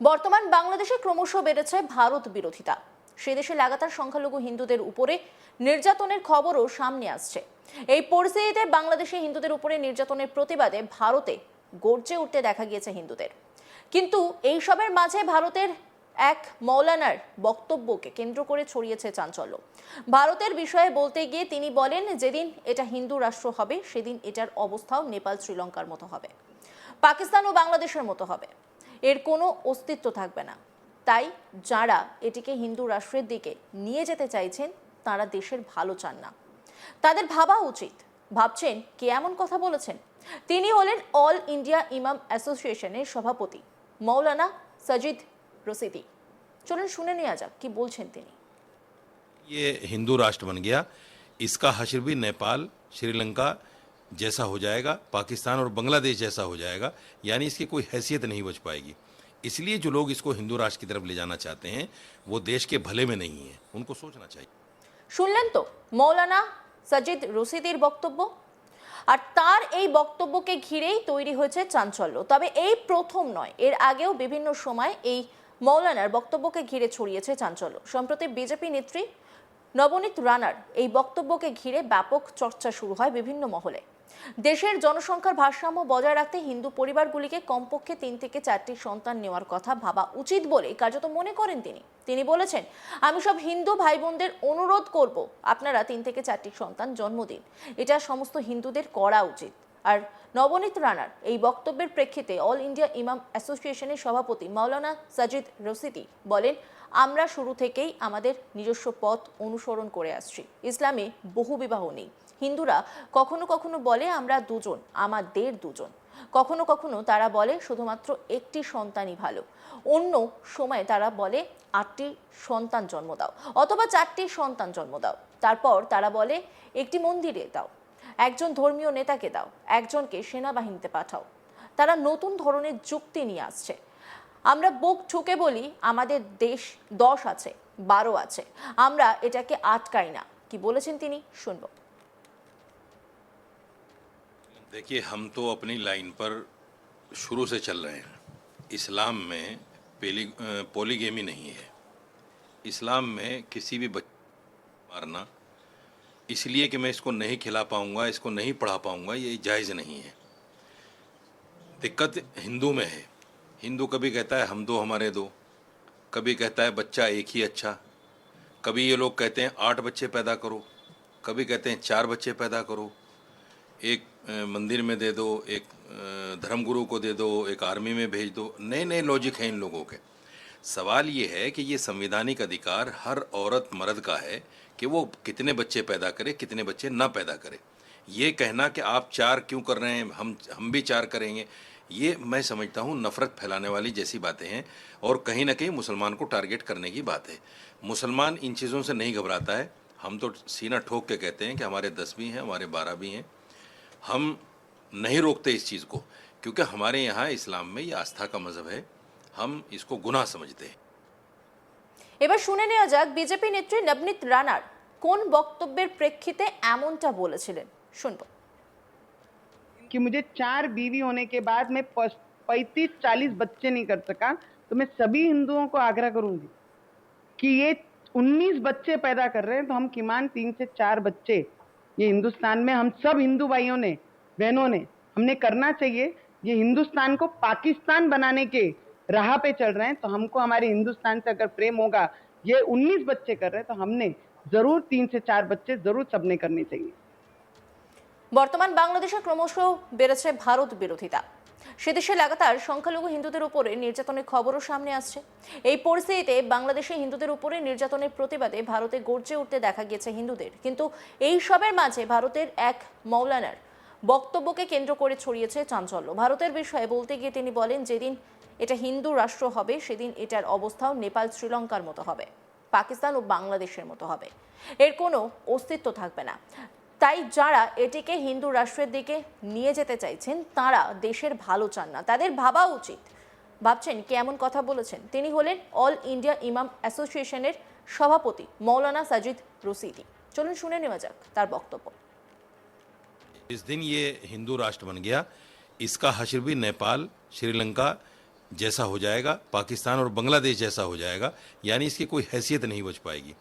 বর্তমান বাংলাদেশে ক্রমশ বেড়েছে ভারত বিরোধিতা। সে দেশে লাগাতার সংখ্যালঘু হিন্দুদের উপরে নির্যাতনের খবরও সামনে আসছে। এই পরিস্থিতিতে বাংলাদেশে হিন্দুদের উপরে নির্যাতনের প্রতিবাদে ভারতে গর্জে উঠতে দেখা গিয়েছে হিন্দুদের। কিন্তু এই সবের মাঝে ভারতের এক মৌলানার বক্তব্যকে কেন্দ্র করে ছড়িয়েছে চাঞ্চল্য। ভারতের বিষয়ে বলতে গিয়ে তিনি বলেন, যেদিন এটা হিন্দু রাষ্ট্র হবে সেদিন এটার অবস্থাও নেপাল শ্রীলঙ্কার মতো হবে, পাকিস্তান ও বাংলাদেশের মতো হবে, এর কোনো অস্তিত্ব থাকবে না। তাই যারা এটিকে হিন্দু রাষ্ট্রের দিকে নিয়ে যেতে চাইছেন তারা দেশের ভালো চান না, তাদের ভাবা উচিত। ভাবছেন কে এমন কথা বলেছেন? তিনি হলেন অল ইন্ডিয়া ইমাম অ্যাসোসিয়েশনের সভাপতি মৌলানা সাজিদ রশিদি। চলুন শুনে নেওয়া যাক কি বলছেন তিনি। ये हिंदू राष्ट्र बन गया, इसका हश्र भी नेपाल श्रीलंका जैसा हो जाएगा, पाकिस्तान और बांग्लादेश जैसा हो जाएगा, यानी इसकी कोई हैसियत नहीं बच पाएगी। इसलिए जो लोग इसको हिंदू राष्ट्र की तरफ ले जाना चाहते हैं वो देश के भले में नहीं है, उनको सोचना चाहिए। শুনলেন তো মৌলানা সাজিদ রশিদির বক্তব্য। আর তার এই বক্তব্যকে ঘিরেই তৈরি হয়েছে চাঞ্চল্য। তবে এই প্রথম নয়, এর আগেও বিভিন্ন সময় এই মৌলানার বক্তব্যকে ঘিরে ছড়িয়েছে চাঞ্চল্য। সম্প্রতি বিজেপি নেত্রী নবনীত রানার এই বক্তব্যকে ঘিরে ব্যাপক চর্চা শুরু হয় বিভিন্ন মহলে। দেশের জনসংখ্যার ভারসাম্য বজায় রাখতে হিন্দু পরিবারগুলিকে কমপক্ষে 3 থেকে 4টি সন্তান নেওয়ার কথা ভাবা উচিত বলে কার্যত মনে করেন তিনি বলেছেন, আমি সব হিন্দু ভাই বোনদের অনুরোধ করব, আপনারা 3 থেকে 4টি সন্তান জন্ম দিন, এটা সমস্ত হিন্দুদের করা উচিত। আর নবনীত রানার এই বক্তব্যের প্রেক্ষিতে অল ইন্ডিয়া ইমাম অ্যাসোসিয়েশনের সভাপতি মাওলানা সাজিদ রশিদি বলেন, আমরা শুরু থেকেই আমাদের নিজস্ব পথ অনুসরণ করে আসছি। ইসলামে বহু বিবাহ নেই। হিন্দুরা কখনো কখনো বলে আমরা দুজন, আমাদের দুজন। কখনো কখনো তারা বলে শুধুমাত্র একটি সন্তানই ভালো। অন্য সময় তারা বলে 8টি সন্তান জন্ম দাও অথবা 4টি সন্তান জন্ম দাও। তারপর তারা বলে একটি মন্দিরে দাও, একজন ধর্মীয় নেতাকে দাও, একজনকে সেনাবাহিনীতে পাঠাও। তারা নতুন ধরনের যুক্তি নিয়ে আসছে। আমরা বুক ঠুকে বলি আমাদের দেশ 10 আছে, 12 আছে, আমরা এটাকে আটকাই না। কি বলেছেন তিনি, শুনবো। देखिए, हम तो अपनी लाइन पर शुरू से चल रहे हैं। इस्लाम में पोलीगेमी नहीं है। इस्लाम में किसी भी बच्चे मारना इसलिए कि मैं इसको नहीं खिला पाऊंगा, इसको नहीं पढ़ा पाऊंगा, ये जायज़ नहीं है। दिक्कत हिंदू में है। हिंदू कभी कहता है हम दो हमारे दो, कभी कहता है बच्चा एक ही अच्छा, कभी ये लोग कहते हैं 8 बच्चे पैदा करो, कभी कहते हैं 4 बच्चे पैदा करो, एक मंदिर में दे दो, एक धर्मगुरु को दे दो, एक आर्मी में भेज दो। नए नए लॉजिक हैं इन लोगों के। सवाल ये है कि ये संवैधानिक अधिकार हर औरत मर्द का है कि वो कितने बच्चे पैदा करे, कितने बच्चे ना पैदा करे। ये कहना कि आप 4 क्यों कर रहे हैं, हम भी 4 करेंगे, ये मैं समझता हूँ नफ़रत फैलाने वाली जैसी बातें हैं और कहीं ना कहीं मुसलमान को टारगेट करने की बात है। मुसलमान इन चीज़ों से नहीं घबराता है। हम तो सीना ठोक के कहते हैं कि हमारे 10 भी हैं, हमारे 12 भी हैं। हम नहीं रोकते इस चीज़ को क्योंकि हमारे यहाँ इस्लाम में ये आस्था का मजहब है, हम इसको गुनाह समझते हैं। এবার শুনে নেওয়া যাক বিজেপি নেত্রী নবনীত রানার কোন বক্তব্যের প্রেক্ষিতে এমনটা বলেছিলেন, শুনবো। कि मुझे 4 बीवी होने के बाद मैं 35-40 बच्चे नहीं कर सका, तो मैं सभी हिंदुओं को आग्रह करूंगी कि ये 19 बच्चे पैदा कर रहे हैं तो हम किमान 3 से 4 बच्चे ये हिंदुस्तान में हम सब हिंदू भाइयों ने, बहनों ने, हमने करना चाहिए। ये हिंदुस्तान को पाकिस्तान बनाने के राह पे चल रहे हैं, तो हमको हमारे हिंदुस्तान से अगर प्रेम होगा, ये 19 बच्चे कर रहे हैं तो हमने जरूर 3 से 4 बच्चे जरूर सबने करने चाहिए। বর্তমান বাংলাদেশে ক্রমশ বেড়েছে ভারত বিরোধিতা। সেদেশে লাগাতার সংখ্যালঘু হিন্দুদের উপরে নির্যাতনের খবরও সামনে আসছে। এই পরিস্থিতিতে বাংলাদেশে হিন্দুদের উপরে নির্যাতনের প্রতিবাদে ভারতে গর্জে উঠতে দেখা গিয়েছে হিন্দুদের। কিন্তু এই সবের মাঝে ভারতের এক মৌলানার বক্তব্যকে কেন্দ্র করে ছড়িয়েছে চাঞ্চল্য। ভারতের বিষয়ে বলতে গিয়ে তিনি বলেন, যেদিন এটা হিন্দু রাষ্ট্র হবে সেদিন এটার অবস্থাও নেপাল শ্রীলঙ্কার মতো হবে, পাকিস্তান ও বাংলাদেশের মতো হবে, এর কোনো অস্তিত্ব থাকবে না। তাই যারা এটিকে হিন্দু রাষ্ট্রের দিকে নিয়ে যেতে চাইছেন তারা দেশের ভালো চান না, তাদের ভাবা উচিত। ভাবছেন কে এমন কথা বলেছেন? তিনি হলেন অল ইন্ডিয়া ইমাম অ্যাসোসিয়েশনের সভাপতি মৌলানা সাজিদ রশিদি। চলুন শুনে নেওয়া যাক তার বক্তব্য। इस दिन ये हिंदू राष्ट्र बन गया, इसका हश्र भी नेपाल श्रीलंका जैसा हो जाएगा, पाकिस्तान और बांग्लादेश जैसा हो जाएगा, यानी इसकी कोई हैसियत नहीं बच पाएगी।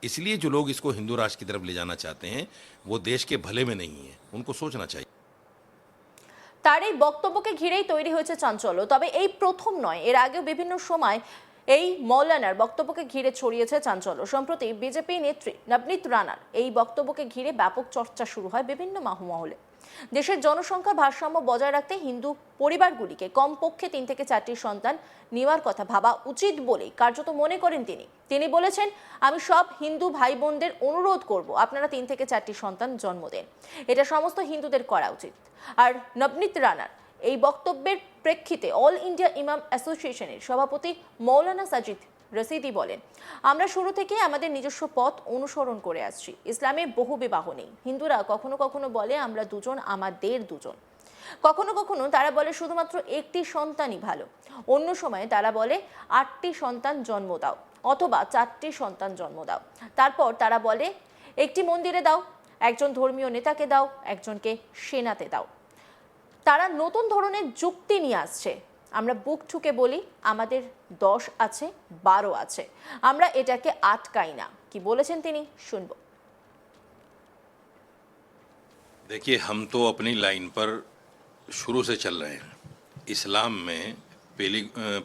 इसलिए जो लोग इसको हिंदू राष्ट्र की तरफ ले जाना चाहते हैं वो देश के भले में नहीं है, उनको सोचना चाहिए। তার এই বক্তব্যকে ঘিরেই তৈরি হয়েছে চাঞ্চল্য। তবে এই প্রথম নয়, এর আগেও বিভিন্ন সময় এই মৌলানার বক্তব্যকে ঘিরে ছড়িয়েছে চাঞ্চল্য। সম্প্রতি বিজেপি নেত্রী নবনীত রানার এই বক্তব্যকে ঘিরে ব্যাপক চর্চা শুরু হয় বিভিন্ন মহলে। দেশের জনসংখ্যার ভারসাম্য বজায় রাখতে হিন্দু পরিবারগুলিকে কমপক্ষে 3 থেকে 4টি সন্তান নেওয়ার কথা ভাবা উচিত বলে কার্যত মনে করেন তিনি বলেছেন, আমি সব হিন্দু ভাই বোনদের অনুরোধ করব আপনারা 3 থেকে 4টি সন্তান জন্ম দেন, এটা সমস্ত হিন্দুদের করা উচিত। আর নবনীত রানার এই বক্তব্যের প্রেক্ষিতে অল ইন্ডিয়া ইমাম অ্যাসোসিয়েশনের সভাপতি মৌলানা সাজিদ রশিদি বলেন, আমরা শুরু থেকে আমাদের নিজস্ব পথ অনুসরণ করে আসছি। ইসলামে বহু বিবাহ নেই। হিন্দুরা কখনো কখনো বলে আমরা দুজন, আমাদের দুজন। কখনো কখনো তারা বলে শুধুমাত্র একটি সন্তানই ভালো। অন্য সময় তারা বলে 8টি সন্তান জন্ম দাও অথবা 4টি সন্তান জন্ম দাও। তারপর তারা বলে একটি মন্দিরে দাও, একজন ধর্মীয় নেতাকে দাও, একজনকে সেনাতে দাও। তারা নতুন ধরনের যুক্তি নিয়ে আসছে। আমরা বুক ঠুকে বলি আমাদের 10 আছে, 12 আছে, আমরা এটাকে আটকাই না। কি বলেছেন তিনি, শুনবো। देखिए, हम तो अपनी लाइन पर शुरू से चल रहे हैं। इस्लाम में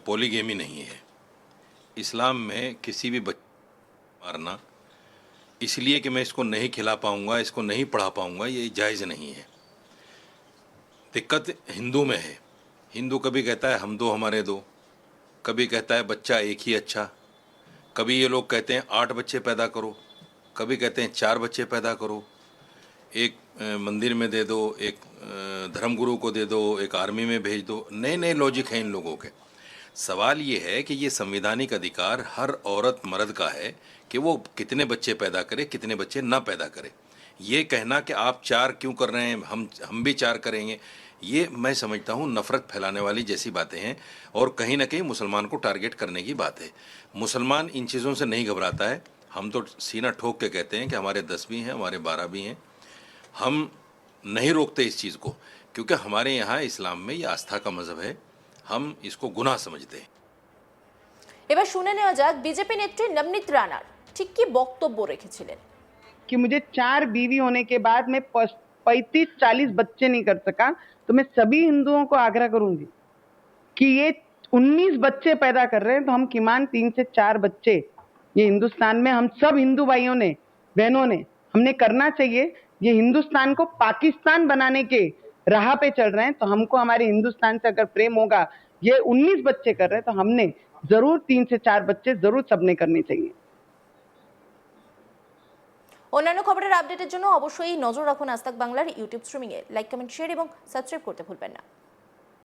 पोलीगेमी नहीं है। इस्लाम में किसी भी बच्चे मारना इसलिए कि मैं इसको नहीं खिला पाऊंगा, इसको नहीं पढ़ा पाऊंगा, ये जायज़ नहीं है। दिक्कत हिंदू में है। हिंदू कभी कहता है हम दो हमारे दो, कभी कहता है बच्चा एक ही अच्छा, कभी ये लोग कहते हैं 8 बच्चे पैदा करो, कभी कहते हैं 4 बच्चे पैदा करो, एक मंदिर में दे दो, एक धर्मगुरु को दे दो, एक आर्मी में भेज दो। नए नए लॉजिक हैं इन लोगों के। सवाल ये है कि ये संवैधानिक अधिकार हर औरत मर्द का है कि वो कितने बच्चे पैदा करे, कितने बच्चे ना पैदा करे। ये कहना कि आप 4 क्यों कर रहे हैं, हम भी 4 करेंगे, ये मैं समझता हूँ नफ़रत फैलाने वाली जैसी बातें हैं और कहीं ना कहीं मुसलमान को टारगेट करने की बात है। मुसलमान इन चीज़ों से नहीं घबराता है। हम तो सीना ठोक के कहते हैं कि हमारे 10 भी हैं, हमारे 12 भी हैं। हम नहीं रोकते इस चीज़ को, क्योंकि हमारे यहाँ इस्लाम में ये आस्था का मज़हब है, हम इसको गुनाह समझते हैं। এবার শুনে নেওয়া যাক বিজেপি নেত্রী নবনীত রানার ঠিক কি বক্তব্য রেখেছিলেন। कि मुझे 4 बीवी होने के बाद मैं 35-40 बच्चे नहीं कर सका, तो मैं सभी हिंदुओं को आग्रह करूंगी कि ये 19 बच्चे पैदा कर रहे हैं, तो हम किमान 3 से 4 बच्चे ये हिंदुस्तान में हम सब हिंदू भाइयों ने, बहनों ने, हमने करना चाहिए। ये हिंदुस्तान को पाकिस्तान बनाने के राह पे चल रहे हैं, तो हमको हमारे हिंदुस्तान से अगर प्रेम होगा, ये 19 बच्चे कर रहे हैं, तो हमने जरूर 3 से 4 बच्चे जरूर सबने करने चाहिए। অন্যান্য খবরের আপডেটের জন্য অবশ্যই নজর রাখুন আজ তাক বাংলার ইউটিউব স্ট্রিমিংয়ে। লাইক, কমেন্ট, শেয়ার এবং সাবস্ক্রাইব করতে ভুলবেন না।